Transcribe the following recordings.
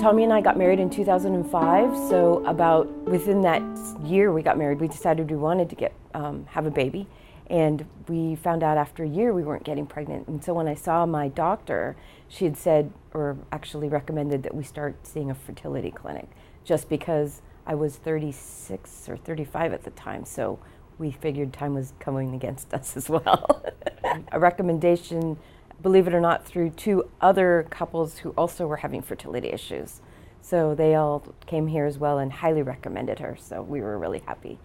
Tommy and I got married in 2005, so about within that year we got married, we decided we wanted to have a baby, and we found out after a year we weren't getting pregnant. And so when I saw my doctor, she had said, or actually recommended, that we start seeing a fertility clinic, just because I was 36 or 35 at the time, so we figured time was coming against us as well. A recommendation, believe it or not, through two other couples who also were having fertility issues. So they all came here as well and highly recommended her, so we were really happy.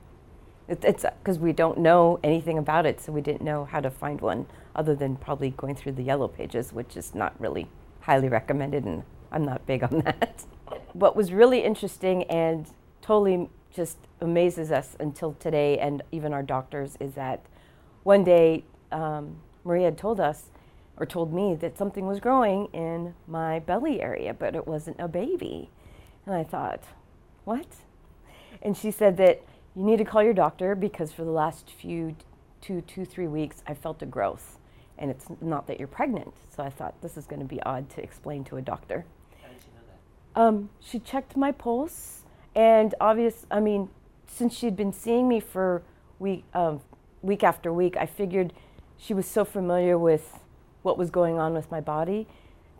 It's because we don't know anything about it, so we didn't know how to find one other than probably going through the yellow pages, which is not really highly recommended, and I'm not big on that. What was really interesting and totally just amazes us until today, and even our doctors, is that one day Maria had told me that something was growing in my belly area, but it wasn't a baby. And I thought, what? And she said that you need to call your doctor because for the last 2-3 weeks, I felt a growth, and it's not that you're pregnant. So I thought this is going to be odd to explain to a doctor. How did you know that? She checked my pulse, and since she'd been seeing me for week after week, I figured she was so familiar with what was going on with my body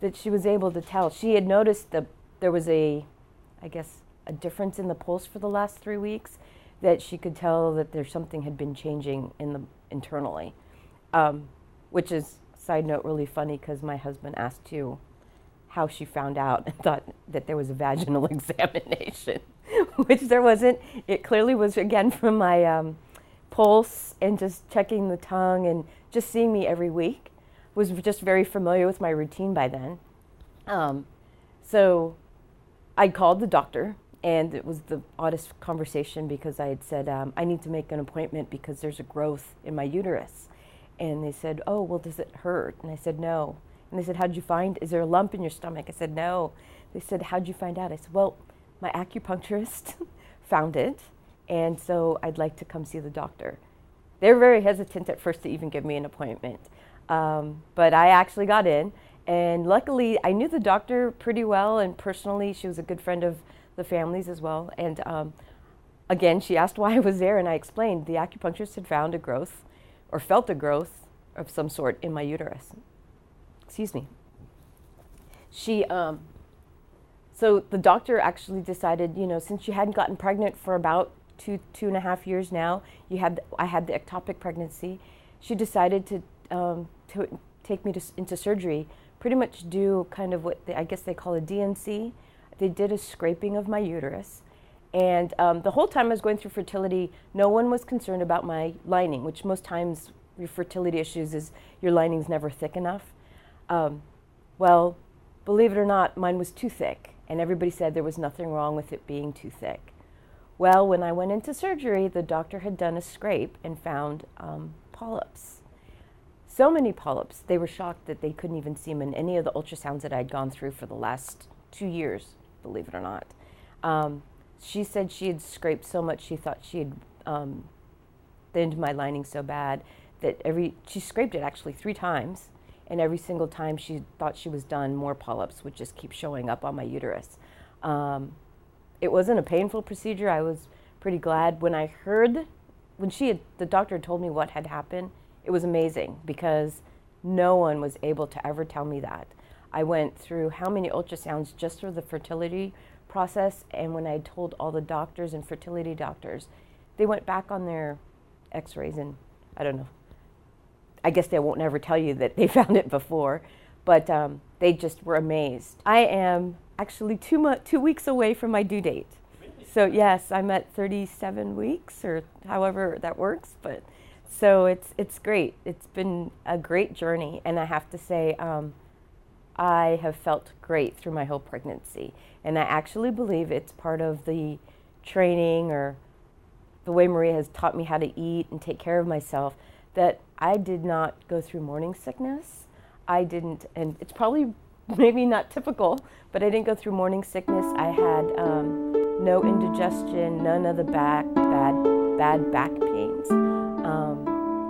that she was able to tell. She had noticed that there was a difference in the pulse for the last 3 weeks, that she could tell that something had been changing internally, which is, side note, really funny because my husband asked you how she found out and thought that there was a vaginal examination, which there wasn't. It clearly was, again, from my pulse and just checking the tongue and just seeing me every week. Was just very familiar with my routine by then. So I called the doctor, and it was the oddest conversation because I had said, I need to make an appointment because there's a growth in my uterus. And they said, oh, well, does it hurt? And I said, no. And they said, how'd you is there a lump in your stomach? I said, no. They said, how'd you find out? I said, well, my acupuncturist found it, and so I'd like to come see the doctor. They were very hesitant at first to even give me an appointment. But I actually got in, and luckily I knew the doctor pretty well, and personally she was a good friend of the family's as well. And again, she asked why I was there, and I explained the acupuncturist had found a growth, or felt a growth of some sort in my uterus. Excuse me. So the doctor actually decided, since you hadn't gotten pregnant for about 2.5 years now, I had the ectopic pregnancy. She decided to take me into surgery, pretty much do kind of what I guess they call a DNC. They did a scraping of my uterus, and the whole time I was going through fertility, no one was concerned about my lining, which most times your fertility issues is your lining's never thick enough. Well, believe it or not, mine was too thick, and everybody said there was nothing wrong with it being too thick. Well, when I went into surgery, the doctor had done a scrape and found polyps. So many polyps, they were shocked that they couldn't even see them in any of the ultrasounds that I'd gone through for the last 2 years, believe it or not. She said she had scraped so much she thought she had thinned my lining so bad that she scraped it actually 3 times, and every single time she thought she was done, more polyps would just keep showing up on my uterus. It wasn't a painful procedure. I was pretty glad. When the doctor had told me what had happened, it was amazing because no one was able to ever tell me that. I went through how many ultrasounds just for the fertility process, and when I told all the doctors and fertility doctors, they went back on their x-rays, and I don't know, I guess they won't ever tell you that they found it before, but they just were amazed. I am actually 2 weeks away from my due date. Really? So yes, I'm at 37 weeks or however that works, but so it's great. It's been a great journey, and I have to say I have felt great through my whole pregnancy, and I actually believe it's part of the training or the way Maria has taught me how to eat and take care of myself, that I did not go through morning sickness. I didn't, and it's probably maybe not typical, but I didn't go through morning sickness. I had no indigestion, none of the bad back pains.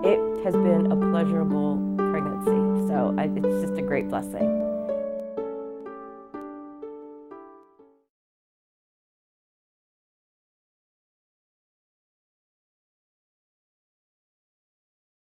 It has been a pleasurable pregnancy, so it's just a great blessing.